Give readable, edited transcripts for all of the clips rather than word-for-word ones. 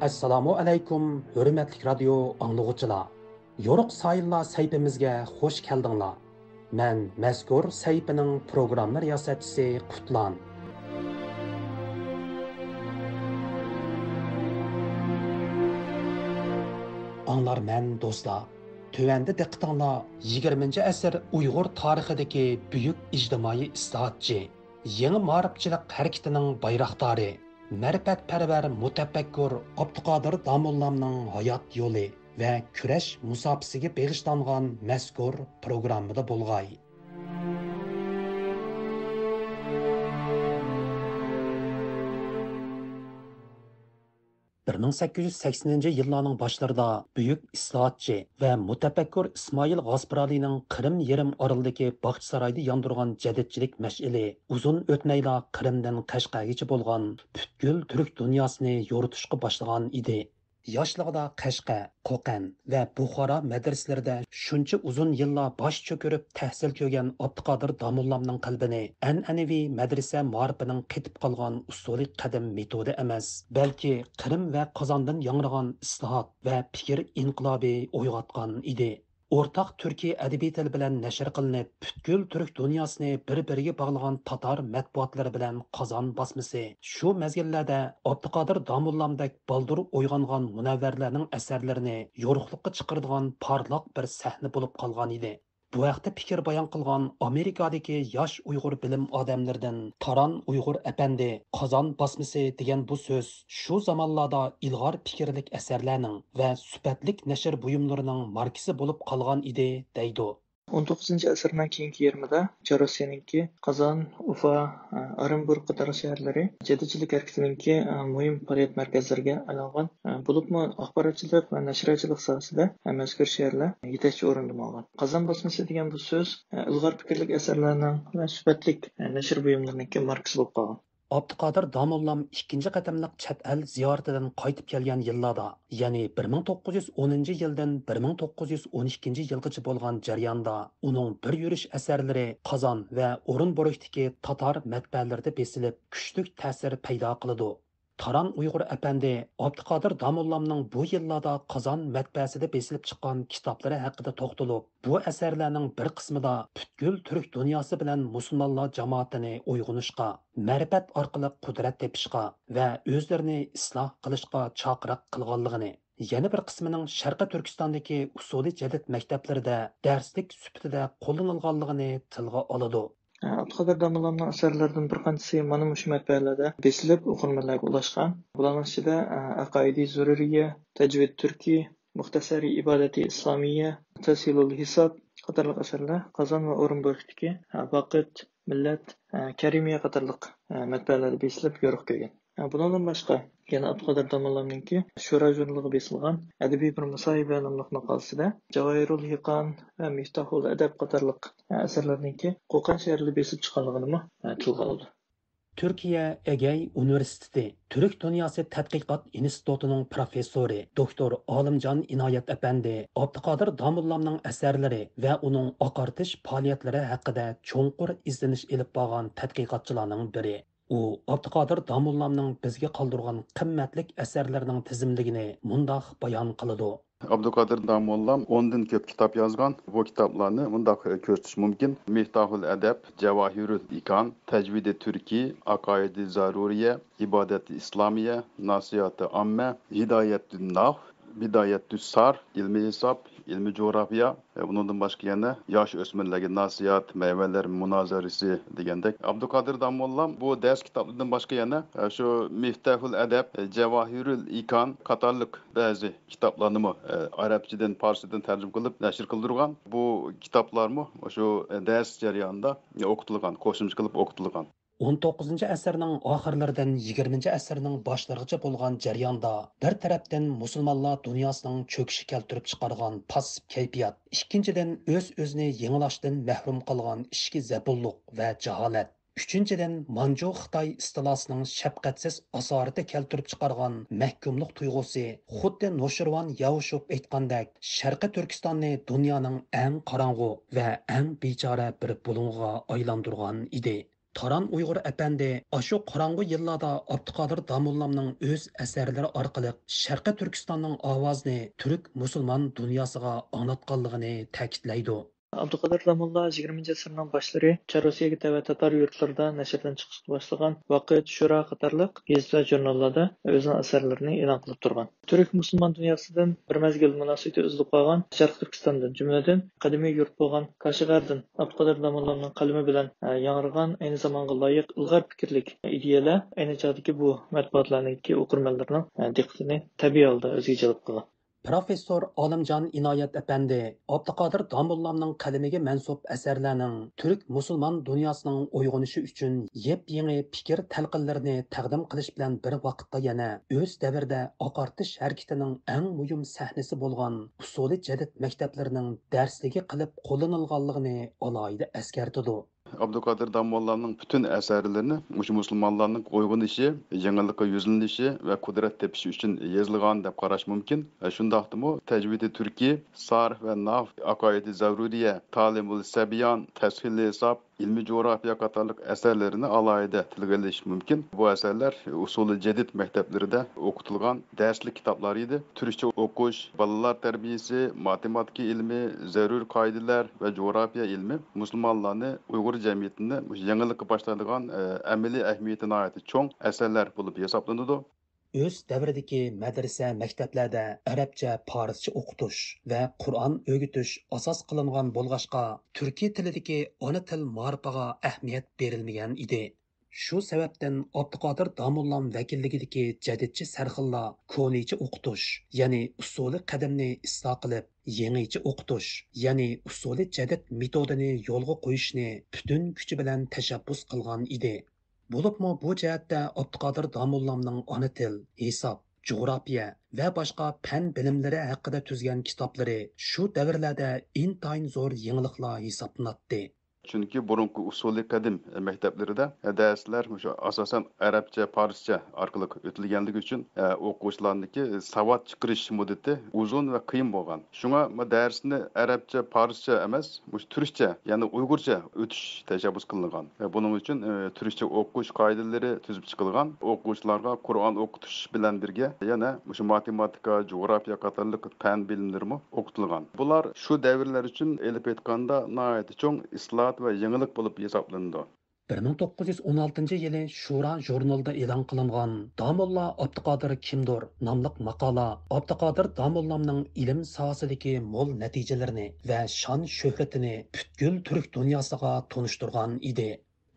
Assalomu alaykum, hurmatli radio anglag'uchilar. Yo'ruq sayillar saytimizga xush keldinglar. Men mazkur saytining programma riyosatchisi Qutlan. Anglar men do'stlar. Tövəndə diqqətinizlər 20-ci əsr Uyğur tarixidəki böyük ictimai islohotchi, yeni ma'rifchilik harakatining bayroqdori, ma'rifatparvar mutafakkur Abduqodir Domollamning hayot yo'li va kurash musofasiga bag'ishlangan mazkur programmada bo'lg'ay. 1880 yillarning boshlarida buyuk islohotchi va mutafakkur İsmail G'azpralining Qrim yarim orolidagi Baxchisaroyda yondirgan jadidchilik mash'ili uzun o'tmayla Qrimdan Qashqargacha bo'lgan butkul turk dunyosini yo'ritishga boshlagan edi. Yoshligida Qashqa, Qo'qon va Buxoro madrasalarida shuncha uzun yillar bosh cho'kirib tahsil ko'rgan Abduqodir Domollamning qalbini an'anaviy madrasa ma'rifining qetib qolgan usuli qadim metodi emas, balki Qrim va Qozondan yangragan islohot va fikr inqilobi uyg'otgan edi. O'rtaq Turkiy adabiy til bilan nashr qilinib, butkul turk dunyosini bir-biriga bog'lagan tatar matbuotlari bilan Qozon bosmasi shu mezgillarda Abduqodir Domollamdek baldur uyg'ongan munavvarlarning asarlarini yo'riqlikqa chiqaradigan porloq bir sahna bo'lib qolgan edi. Bu haqda fikir bayon qilgan Amerikadagi yosh Uyg'ur bilim odamlaridan Taron Uyg'ur apandi Qozon bosmasi degan bu so'z shu zamonlarda ilg'or fikrlik asarlarning va sifatlik nashr buyumlarining markasi bo'lib qolgan edi, deydi. 19 asrdan keyingi yarmida Rossiyaningki Qozon, Ufa, Orenburg qator shaharlari jadidchilik harakatininki muhim faoliyat markazlariga aylangan. Bo'libmi axborotchilik va nashriyatchilik sohasida mazkur shaharlar yetakchi o'rinda olgan. Qozon bosmasi degan bu so'z ilg'or fikrlik asarlarning va sifatlik nashr buyumlarininki markasi bo'lib qolgan. Abduqodir Domollam ikkinchi qatamliq chet el ziyoratidan qaytib kelgan yillarda, ya'ni 1910 yildan 1912 yilgacha bo'lgan jarayonda uning bir yurish asarlari Qozon va O'rinboroqdagi tatar matbaalarida besilib, kuchli ta'sir paydo qildi. Taron Uyg'ur apandi Abduqodir Domollamning bu yillarda Qozon matbaasida besilib chiqqan kitoblari haqida to'xtalib, bu asarlarning bir qismida butkul turk dunyosi bilan musulmonlar jamoatini uyg'onishga, ma'rifat orqali qudrat tepishga va o'zlarini isloh qilishga chaqiriq qilganligini, yana bir qismining Sharqi Turkistondagi usuli jadid maktablarida darslik sifatida qo'llanilganligini tilga oladi. Abduqodir Domollamning asarlaridan bir qanchasi mana shu matbaalarda besilib o'qirmanlarga ulashgan. Bularning ichida Aqaidi Zururiya, Tajvid Turki, Muxtasari Ibadati Islomiya, Tasilul Hisob qatorliq asarlar Qozon va O'rinboroqdagi Vaqt, Millat, Karimiya qatorliq matbaalarda besilib yo'riq ko'rgan. Bundan boshqa yana Abduqodir Domollamningki Shura jurnaliga besilgan adabiy bir musohiba nomli maqolasida Javohirul Hiqon va Miftahul Adab qatorliq asarlarningki Qo'qon shahrida besib chiqqanligini tilga oldi. Türkiye Egey Üniversitesi Türk Dünyası Tədqiqat İnstitutunun professori doktor Alimcan İnayət Əpəndi Abduqodir Domollamның əsərləri və onun aqartış fəaliyyətləri haqqında çonqur izleniş elib bağlan tədqiqatçılarının biri. U Abduqodir Domollamның bizga qoldirgan qimmatlik əsərlərinin tizimligini mundaq bayon qiladi. Abduqodir Domollam 10dan ko'p kitob yozgan. Bu kitoblarni bundaq ko'rsatish mumkin. Miftahul Adab, Javohirul Hiqon, Tajvidi Turki, Aqaidi Zaruriya, Ibadati Islomiya, Nasihati Amma, Hidoyatun Nah, Bidayatü's Sar, ilmi hisob, ilmi coğrafya, bundan başqa yana yosh o'smirlarga nasihat, meyveler munozarasi degandek. Abduqodir Domollam bu ders kitoblardan başqa yana shu Miftahul Adab, Javohirul Hiqon qatorliq ba'zi kitoblarni arabchadan, farschadan tarjima qilib nashr qildirgan. Bu kitoblarmi shu ders jarayonida o'qitilgan, qo'shimcha qilib o'qitilgan. 19 asrning oxirlaridan 20 asrning boshlarigacha bo'lgan jarayonda bir tarafdan musulmonlar dunyosining cho'kishi keltirib chiqargan passiv kayfiyat, ikkinchidan o'z-o'zini yengilashdan mahrum qolgan ishki zabulluq va jaholat, uchinchidan Manju Xitoy istilosining shafqatsiz asorati keltirib chiqargan mahkumlik tuyg'usi, xuddi Noshirvan Yavshub aytgandek, Sharqi Turkistonni dunyoning eng qorong'u va eng bechora bir bulung'iga aylantirgan edi. Taran Uyg'ur әпәнде ашу qorong'u yillarda Abduqodir Damollamning o'z asarlari orqali Sharqi Turkistonning ovozini turk musulmon dunyosiga anglatganligini ta'kidlaydi. Abduqadir Damulla 20 asrning boshlari Chorosiyaga va tatar yurtlarida nashrdan chiqishga boshlagan Vaqt Shura qatorliq gazeta va jurnallarda o'zining asarlarini e'lon qilib turgan. Turk musulmon dunyosidan bir mazgil munosabati uzilib qolgan Sharq Turkistondan jumladan qadimiy yurt bo'lgan Kashgardan Abduqadir Damullaning qalami bilan yangragan ayni zamonga loyiq ilg'or fikrlik ideyalar ayni chog'dagi bu matbuotlarning o'qirmanlarning diqqatini tabiiy holda o'ziga jalb qilgan. Professor Olimjon Inoyat әпәнде Abduqodir Damollamning qalamiga mansub asarlarning turk musulmon dunyosining uyg'onishi uchun yep-yangi fikr talqinlarini taqdim qilish bilan bir vaqtda yana o'z davrida oqartish harakatining eng muhim sahnasi bo'lgan usuli jadid maktablarining darsligi qilib qo'llanilganligini alohida eskartidi. Abdülkadir Damollarning bütün əsərlərini musulmonlarning uyg'onishi, yangilikqa yuzlanishi va qudrat tepishi uchun yozilgan deb qarash mumkin. Shundaqdimi tajvidi turkiy, sarf va naf, aqoidi zaruriya, talimul sabiyan, tashhil hisob, ilmi coğrafya qatorliq əsərlərini alayida tilga olish mumkin. Bu əsərlər usuli jadid maktablarida o'qitilgan darslik kitoblar edi. Turkcha o'qish, bolalar tarbiyasi, matematika ilmi, zarur qoidalar va coğrafya ilmi musulmonlarni Uyg'ur jamiyatini yangilikqa boshlaydigan amaliy ahamiyati nihoyatda cho'ng asarlar bo'lib hisoblanadi. Öz davridagi madrasa maktablarda arabcha, farscha o'qitish va Qur'on o'rgatish asos qilingan bo'lg'achqa turkiy tilidagi ona til ma'rifiga ahamiyat berilmagan edi. Shu sababdan Abduqodir Damollam vakilligidagi jadidchi sarxillar ko'nicha o'qitish, ya'ni usuli qadimni isloh qilib, yangicha o'qitish, ya'ni usuli jadid metodini yo'lga qo'yishni butun kuchi bilan tashabbus qilgan edi. Bo'libmi bu jihatda Abduqodir Damollamning ona til, hisob, coğrafiya va boshqa fan bilimlari haqida tuzgan kitoblari shu davrlarda intayin zo'r yangiliklar hisoblanadi. Chunki burungi usuli qadim maktablarida darslar asosan arabcha, farscha orqali o'tilganligi uchun o'quvchilarniki savod chiqarish muddati uzun va qiyin bo'lgan. Shunga darsni arabcha, farscha emas, turkcha, ya'ni uyg'urcha o'tish tashabbus qilingan. Buning uchun turkcha o'qish qoidalari tuzib chiqilgan. O'quvchilarga Qur'on o'qitish bilan birga yana matematika, coğrafya qatorliq fan bilimlari o'qitilgan. Bular shu davrlar uchun elib aytganda nihoyat cho'ng islohot va yangilik bo'lib hisoblanadi. 1916 yili Shura jurnalida e'lon qilingan Damolla Abduqodir kimdir nomli maqola Abduqodir Damollamning ilm sohasidagi mo'l natijalarini va shon shuhratini butkul turk dunyosiga tunishtirgan edi.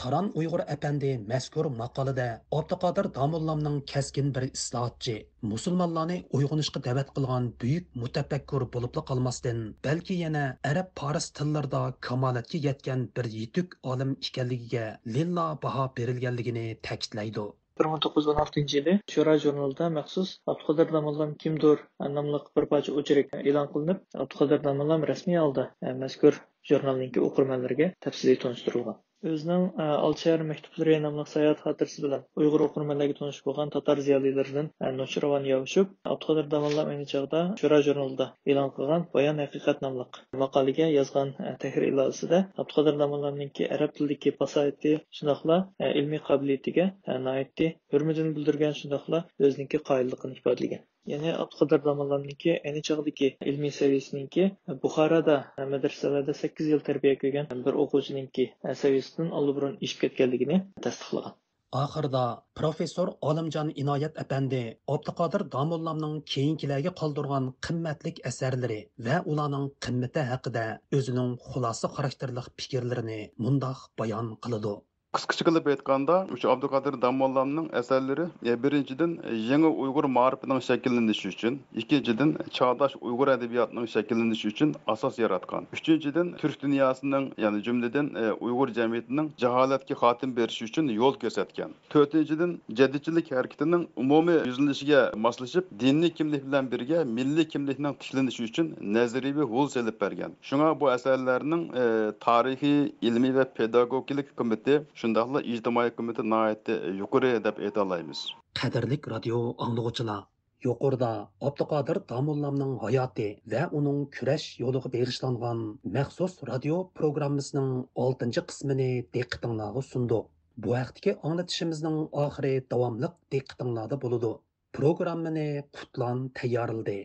Taran Uyg'ur әпәнде mazkur maqolada Abduqodir Damollamning keskin bir islohotchi, musulmonlarni uyg'onishga da'vat qilgan buyuk mutafakkur bo'lib qolmasdan, balki yana arab faris tillarida kamolatga yetgan bir yetuk olim ekanligiga lilla baho berilganligini ta'kidlaydi. 1916 yılı Şura jurnalida maxsus Abduqodir Damollam kimdir nomli bir parcha o'chirik e'lon qilinib, Abduqodir Damollam rasmiy holda mazkur jurnalning o'qirmanlariga tafsiliy tunishtirilgan. O'zining Alshar maktublari nomli sayohat xotirasi bilan Uyg'ur o'qirmanlarga tonish bo'lgan tatar ziyolilaridan Nushirvan Yavshub Abduqodir Damollam ayni chog'da Shura jurnalida e'lon qilgan Bayon haqiqat nomli maqolaga yozgan tahrir ilosida Abduqodir Damollamningki arab tilidagi fasohati, shundoqla ilmiy qobiliyatiga noitdi hurmatini bildirgan, shundoqla o'zining qoyilligini ifodalagan. Yani Abduqodir Damollamningki ayni chog'dagi ilmiy saviyasiningki Buxoroda madrasalarda 8 yil tarbiya ko'rgan bir o'quvchiningki saviyasidan oldiburun ishib ketganligini tasdiqlagan. Oxirida professor Olimjon Inoyat әпәнде Abduqodir Damollamning keyingilarga qoldirgan qimmatlik asarlari va ularning qimmati haqida o'zining xulosa xarakterli fikrlarini mundoq bayon qiladi. Qısqacha qilib aytganda, o'sha Abdülkadir Damollamning asarlari birinchidan yangi Uyg'ur ma'rifining shakllanishi uchun, ikkinchidan chog'dash Uyg'ur adabiyotining shakllanishi uchun asos yaratgan. Uchinchidan Turk dunyosining, ya'ni jumladan Uyg'ur jamiyatining jaholatga xotim berishi uchun yo'l ko'rsatgan. To'rtinchidan jadidchilik harakatining umumiy yuzlanishiga moslashib, diniy kimlik bilan birga milliy kimlikning tiklanishi uchun nazariyaviy yo'l selib bergan. Shunga bu asarlarning tarixiy, ilmiy va pedagogik qiymati shundaqla ijtimoiy qiymati nihoyatda yuqori deb aytolamiz. Qadrlik radio anglag'uchilar, yuqorida Abduqodir Damollamning hayoti va uning kurash yo'liga berishlangan maxsus radio programmasining 6-qismini diqqatingizga sundik. Bu vaqtdagi anlatışımızның oxiri davomliq diqqatinglarda bo'ladi. Programmani Qutlan tayyorladi.